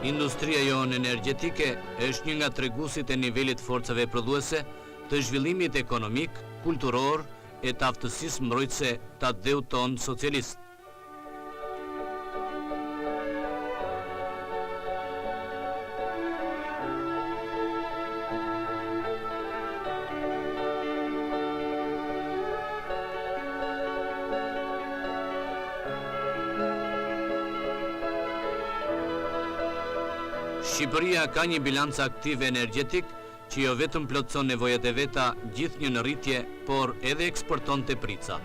Industria jonë energjetike është një nga treguesit e nivelit forcave prodhuese të zhvillimit ekonomik, kulturor e të aftësisë mbrojtëse të atdheut tonë socialist. Shqipëria ka një bilanc aktiv energjetik që jo vetëm plotëson nevojat e veta gjithnjë në rritje, por edhe eksporton të prica.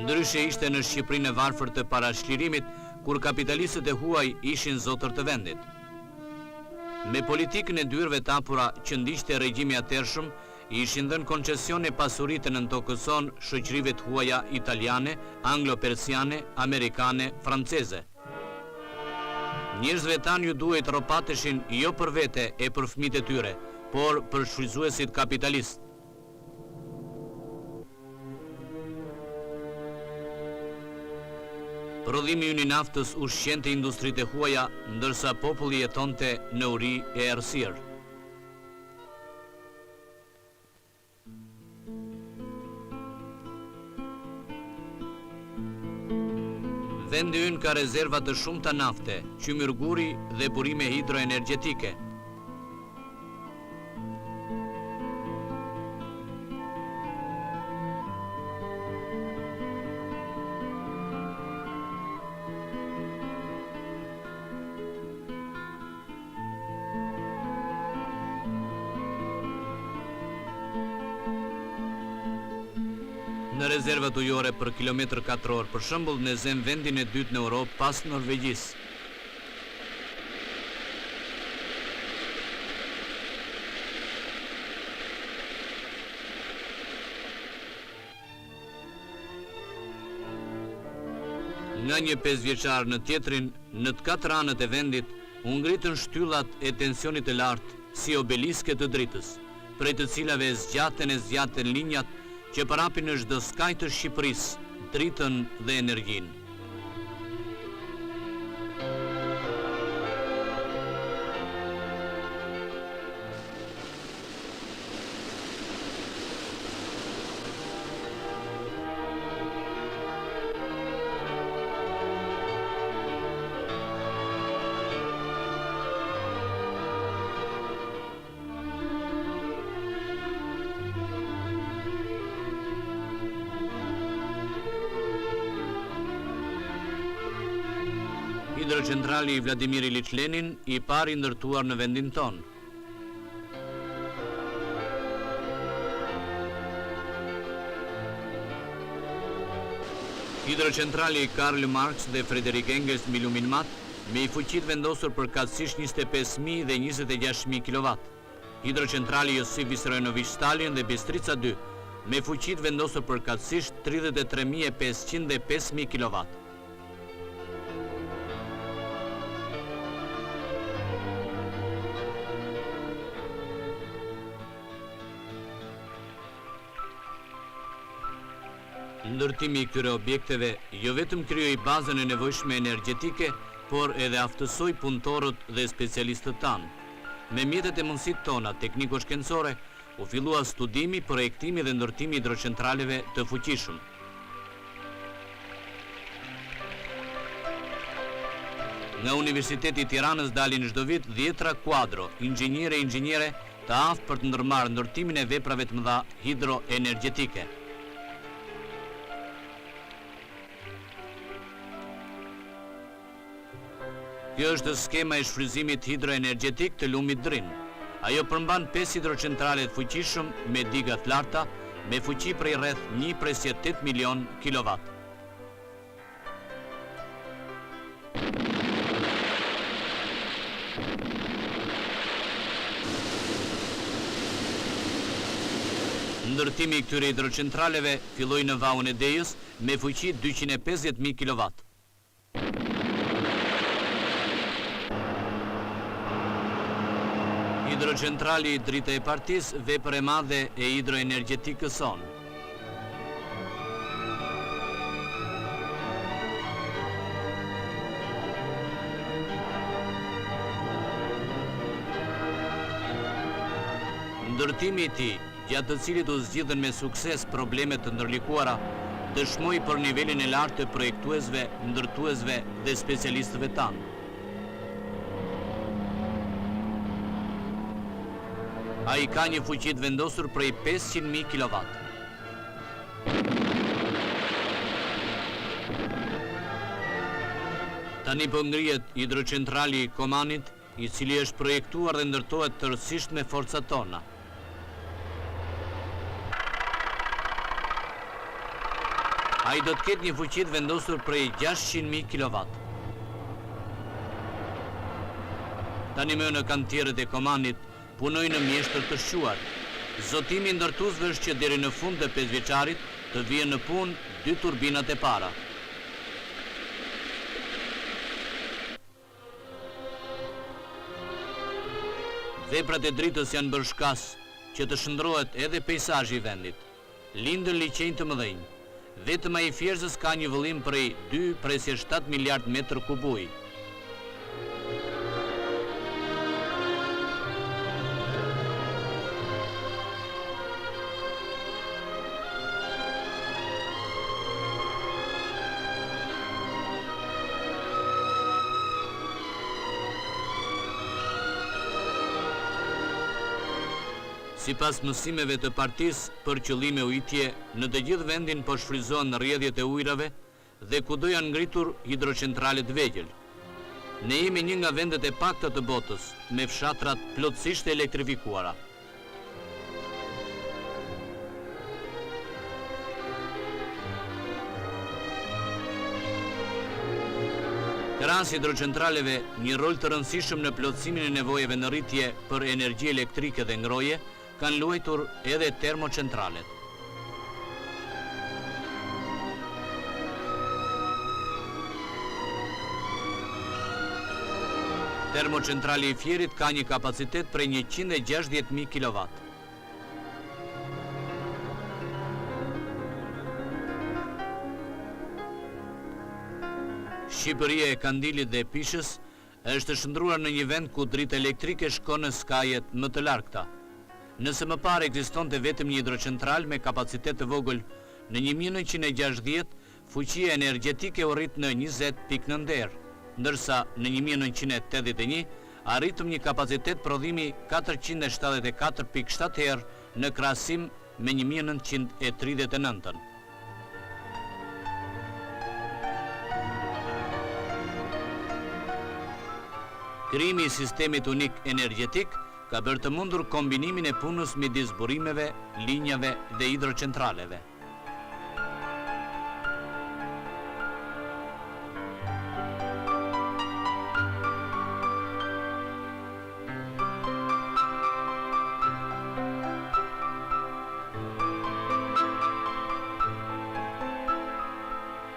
Ndryshe ishte në Shqipërinë e varfër të parashlirimit, kur kapitalistët e huaj ishin zotër të vendit. Me politikën e dyrëve të apura që ndiqte regjimi atërshëm, ishin dhënë koncesione pasuritë në tokëson shoqërive të huaja italiane, anglo-persiane, amerikane, franceze. Njerëzve tanë ju duhet ropateshin jo për vete e për fëmijët e tyre, por për shfrytëzuesit kapitalistë. Prodhimi i naftës ushqente industritë e huaja, ndërsa populli jetonte në uri e errësirë. Vendi ynë ka rezerva të shumta nafte, qymyrguri dhe burime hidroenergjetike. Në rezervat ujore për kilometër katror, për shembull, ne zem vendin e dytë në Europë pas Norvegjisë. Nga një 5 vjeçar në tjetrin, në të katër anët e vendit, u ngritën shtyllat e tensionit të lartë si obeliske të dritës, prej të cilave zgjaten linjat që përhapin në çdo skaj të Shqipërisë, dritën dhe energjinë. Hidrocentrali i Vladimir Iliç Lenin, i pari ndërtuar në vendin tonë. Hidrocentrali i Karl Marx dhe Frederik Engels mbi Luminmat, me i fuqit vendosur përkatësisht 25.000 dhe 26.000 kW. Hidrocentrali Josip Vissarionovich Stalin dhe Bistrica 2, me fuqit vendosur përkatësisht 33.500 dhe 5.000 kW. Ndërtimi i këtyre objekteve jo vetëm krijoi bazën e nevojshme energjetike, por edhe aftësoi punëtorët dhe specialistët tanë. Me mjetet e mundësitë tona tekniko-shkencore, u fillua studimi, projektimi dhe ndërtimi i hidrocentraleve të fuqishëm. Nga Universiteti i Tiranës dalin çdo vit 10 kuadro, inxhiniere të aftë për të ndërmarrë ndërtimin e veprave të mëdha hidroenergjetike. Kjo është skema e shfrytëzimit hidroenergjetik të lumit Drin. Ajo përmban 5 hidrocentrale të fuqishëm me diga të larta, me fuqi prej rreth 1.8 milion kW. Ndërtimi i këtyre hidrocentraleve filloi në Vahun e Dejës me fuqi 250.000 kW. Hidrocentrali i Drita e Partisë, vepër e madhe e hidroenergjetikës sonë. Ndërtimi i tij, gjatë të cilit u zgjidhen me sukses problemet të ndërlikuara, dëshmoi për nivelin e lartë të projektuesve, ndërtuesve dhe specialistëve tanë. Ai ka një fuqi të vendosur prej 500.000 kW. Tani po ngrihet hidrocentrali i Komanit, i cili është projektuar dhe ndërtohet tërësisht me forcat tona. Ai do të ketë një fuqi të vendosur prej 600.000 kW. Tani më në kantierët e Komanit punojnë në mjeshtër të shquar. Zotimi i ndërtuesve është që deri në fund të 5 vjeçarit të vijnë në punë 2 turbinat e para. Veprat e dritës janë bërë shkas që të shndrohet edhe peizazhi i vendit. Lindën liqenj të mëdhenj. Vetëm ai Fierzës ka një vëllim prej 2,7 miliard metër kub ujë. Sipas mësimeve të partisë për qëllime ujitje, në të gjithë vendin po shfryzohen rrjedhjet e ujrave dhe kudo janë ngritur hidrocentrale të vegjël. Ne jemi një nga vendet e pakta të botës me fshatrat plotësisht elektrifikuara. Krahas hidrocentraleve, një rol të rëndësishëm në plotësimin e nevojave në rritje për energji elektrike dhe ngroje kanë luajtur edhe termocentralet. Termocentrali i Fierit ka një kapacitet prej 160.000 kW. Shqipëria e Kandilit dhe Pishës është shndruar në një vend ku drita elektrike shkon në skajet më të largta. Nëse më parë ekzistonte vetëm një hidrocentral me kapacitet të vogël, në 1960 fuqia energjetike u rrit në 20.9 erë, ndërsa në 1981 arritëm një kapacitet prodhimi 474.7 erë në krahasim me 1939. Krijimi i sistemit unik energjetik ka bërë të mundur kombinimin e punës midis burimeve, linjave dhe hidrocentraleve.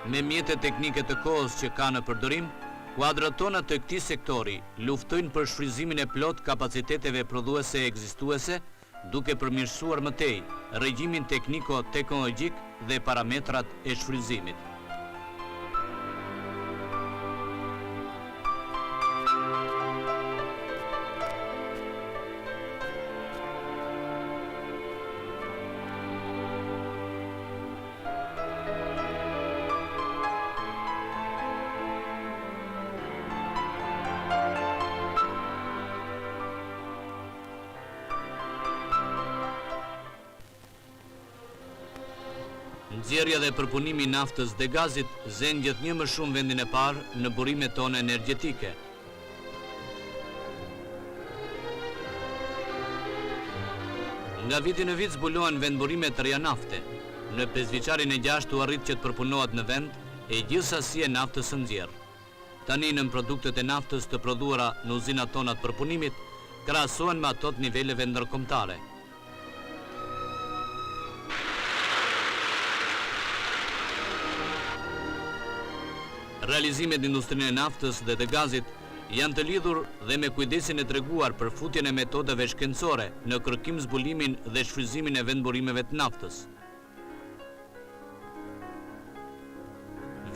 Me mjetet teknike të kohës që ka në përdorim, kuadrat tona të këtij sektori luftojnë për shfryzimin e plot kapaciteteve prodhuese ekzistuese, duke përmirësuar më tej regjimin tekniko-teknologjik dhe parametrat e shfryzimit. Nxjerrja dhe përpunimi i naftës dhe gazit zen gjithnjë më shumë vendin e parë në burimet tona energjetike. Nga viti në vit zbulohen vendburime të reja nafte. Në 5-vjeçarin e 6 u arrit që të përpunohet në vend e gjithë sasia e naftës së nxjerrë. Tani në produktet e naftës të prodhuara në uzinat tona të përpunimit krahasohen me ato të niveleve ndërkombëtare. Realizimet në industrinë e naftës dhe të gazit janë të lidhur dhe me kujdesin e treguar për futjen e metodave shkencore në kërkim zbulimin dhe shfryzimin e vendburimeve të naftës.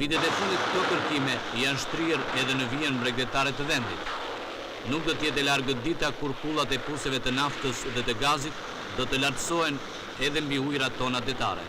Vitet e fundit këto kërkime janë shtrirë edhe në vijën mbretërore të vendit. Nuk do të jetë e largët dita kur kullat e puseve të naftës dhe të gazit do të lartësohen edhe mbi ujërat tona detare.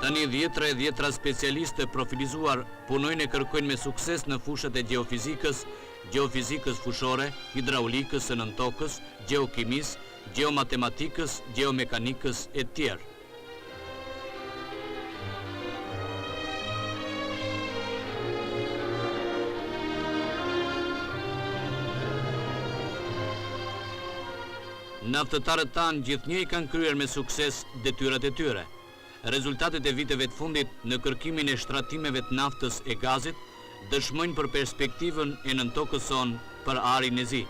Tani dhjetra specialistë profilizuar punojnë e kërkojnë me sukses në fushat e geofizikës fushore, hidraulikës së nën tokës, geokimis, geomatematikës, geomekanikës e tjerë. Naftëtarët tanë gjithnjë kanë kryer me sukses detyrat e tyre. Rezultatet e viteve të fundit në kërkimin e shtratimeve të naftës e gazit dëshmojnë për perspektivën e nën tokës sonë për arin e zi.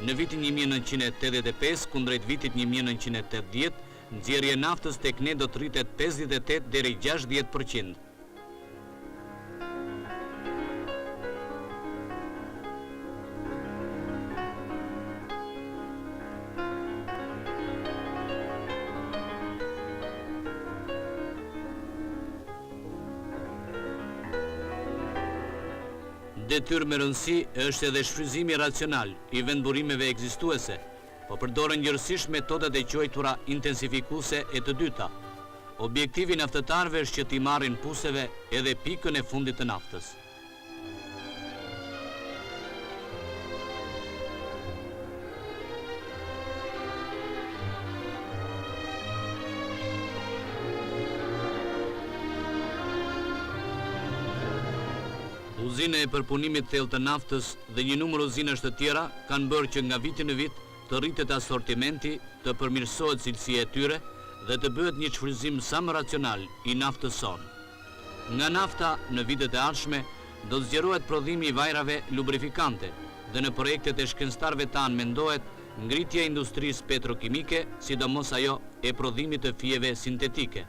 Në vitin 1985 kundrejt vitit 1980, nxjerrja e naftës tek ne do të rritet 58 deri 60%. Detyrë me rëndësi është edhe shfrytëzimi racional i vendburimeve ekzistuese, po përdoren njërësisht metodat e quajtura intensifikuese e të dyta. Objektivi i naftëtarëve është që t'i marrin puseve edhe pikën e fundit të naftës. Uzine e përpunimit thellë të naftës dhe një numër uzinash të tjera kanë bërë që nga viti në vit të rritet asortimenti, të përmirësohet cilësia e tyre dhe të bëhet një shfrytëzim sa më racional i naftës sonë. Nga nafta në vitet e ardhshme do të zgjerohet prodhimi i vajrave lubrifikante dhe në projektet e shkencëtarëve tanë mendohet ngritja e industrisë petrokimike, sidomos ajo e prodhimit të fijeve sintetike.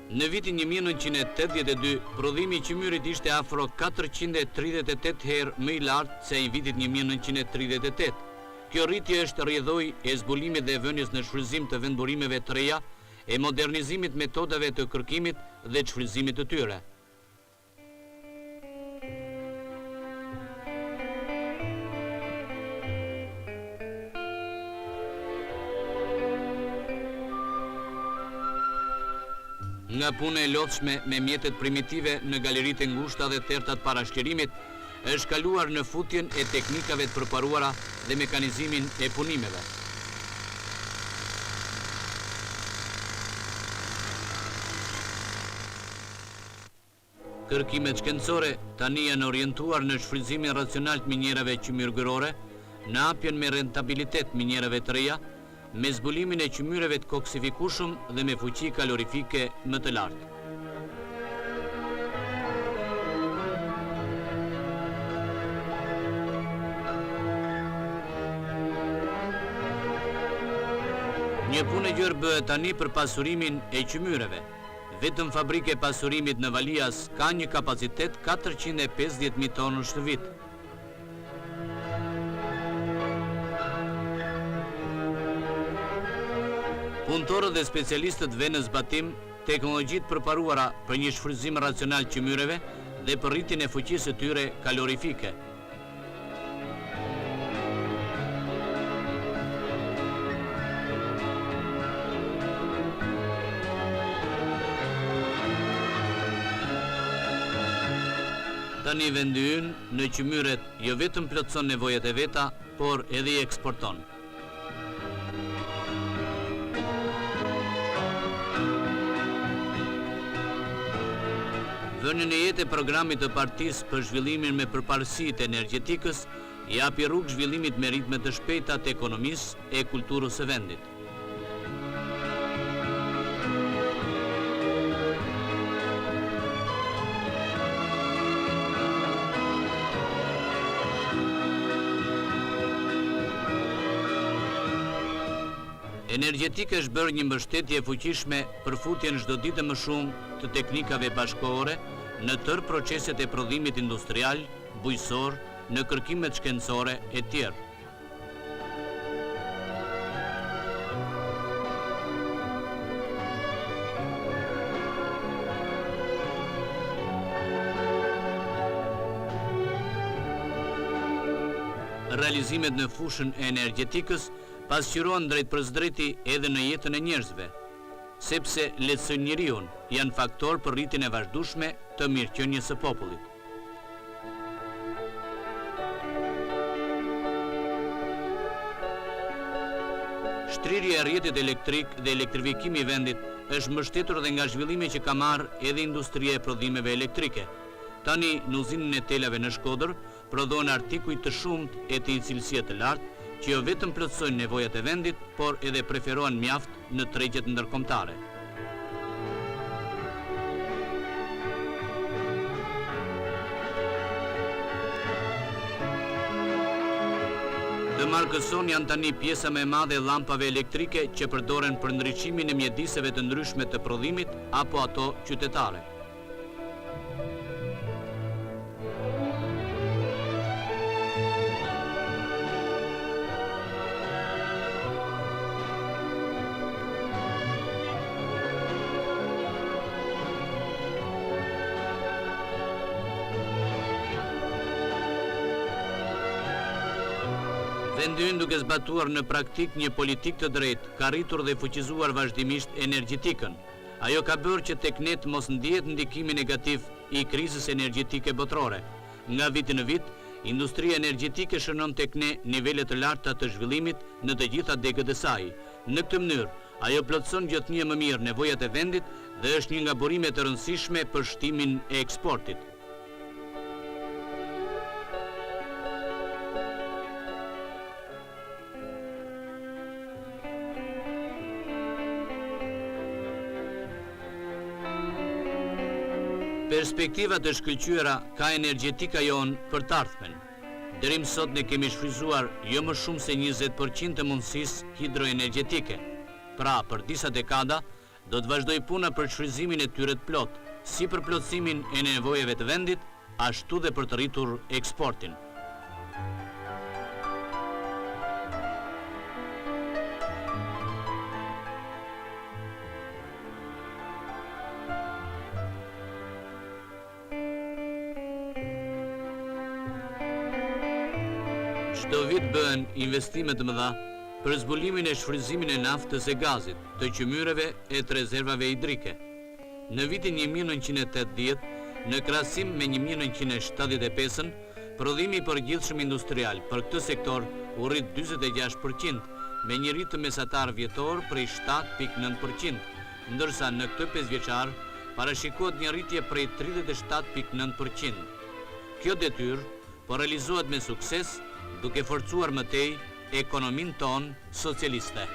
Në vitin 1982, prodhimi i qymyrit ishte afro 438 herë më i lartë se i vitit 1938. Kjo rritje është rrjedhoi e zbulimit dhe vënies në shfrytëzim të vendburimeve të reja, e modernizimit metodave të kërkimit dhe të shfrytëzimit të tyre. Nga punë e lodhshme me mjetet primitive në galeritë e ngushta dhe thertat para shkërimit, është kaluar në futjen e teknikave të përparuara dhe mekanizimin e punimeve. Kërkimet shkencore tani janë orientuar në shfrytëzimin racional të minjerave qymyrgërore, në hapjen me rentabilitet minjerave të reja, me zbulimin e qymyreve të koksifikueshëm dhe me fuqi kalorifike më të lartë. Një punë e gjerë bëhet tani për pasurimin e qymyreve. Vetëm fabrika e pasurimit në Valias ka një kapacitet 450.000 tonësh në vit. Punëtorët dhe specialistët vënë në zbatim teknologjitë përparuara për një shfrytëzim racional qymyreve dhe për rritjen e fuqisë së tyre kalorifike. Tani vendi ynë në qymyret jo vetëm plotëson nevojat e veta, por edhe i eksporton. Vënien e jetë e programit të partisë për zhvillimin me përparësitë energjetikës japi rrugë zhvillimit me ritme të shpejta të ekonomisë e kulturës së vendit. Energjetika është bërë një mbështetje e fuqishme për futjen çdo ditë më shumë të teknikave bashkëkohore në tërë proceset e prodhimit industrial, bujësor, në kërkimet shkencore e tjerë. realizimet në fushën e energjetikës pasqyrohen drejt për drejti edhe në jetën e njerëzve, sepse lehtësojnë njeriun, janë faktor për rritjen e vazhdueshme të mirëqenies së popullit. Shtrirja e rrjetit elektrik dhe elektrifikimi i vendit është mbështetur dhe nga zhvillime që ka marrë edhe industria e prodhimeve elektrike. Tani, në uzinën e telave në Shkodër, prodhohen artikuj të shumt e të cilësie të lartë, që jo vetëm plotësojnë nevojat e vendit, por edhe preferohen mjaft në tregjet ndërkombëtare. Të markëson janë tani pjesa më e madhe e llampave elektrike që përdoren për ndriçimin e mjediseve të ndryshme të prodhimit apo ato qytetare. Vendi ynë, duke zbatuar në praktik një politik të drejtë, ka rritur dhe fuqizuar vazhdimisht energjetikën. Ajo ka bërë që tek ne të mos ndihet ndikimi negativ i krizës energjetike botërore. Nga vit në vit, industria energjetike shënon tek ne nivele të larta të zhvillimit në të gjitha degët e saj. Në këtë mënyrë, ajo plotëson gjithnjë më mirë nevojat e vendit dhe është një nga burimet të rëndësishme për shtimin e eksportit. Perspektivat të shkëlqyera ka energjetika jonë për të ardhmen. Deri më sot ne kemi shfryzuar jo më shumë se 20% të mundësisë hidroenergjetike. Pra, për disa dekada, do të vazhdoj puna për shfryzimin e tyre të plot, si për plotësimin e nevojave të vendit, ashtu dhe për të rritur eksportin. Çdo vit bëhen investime të mëdha për zbulimin e shfryzimin e naftës e gazit, të qymyreve e të rezervave hidrike. Në vitin 1980, në krahasim me 1975, prodhimi i përgjithshëm industrial për këtë sektor u rrit 46%, me një ritëm mesatar vjetor prej 7.9%, ndërsa në këtë 5 vjeçar parashikohet një rritje prej 37.9%. Kjo detyrë po realizohet me sukses, duke forcuar mëtej ekonominë tonë socialiste.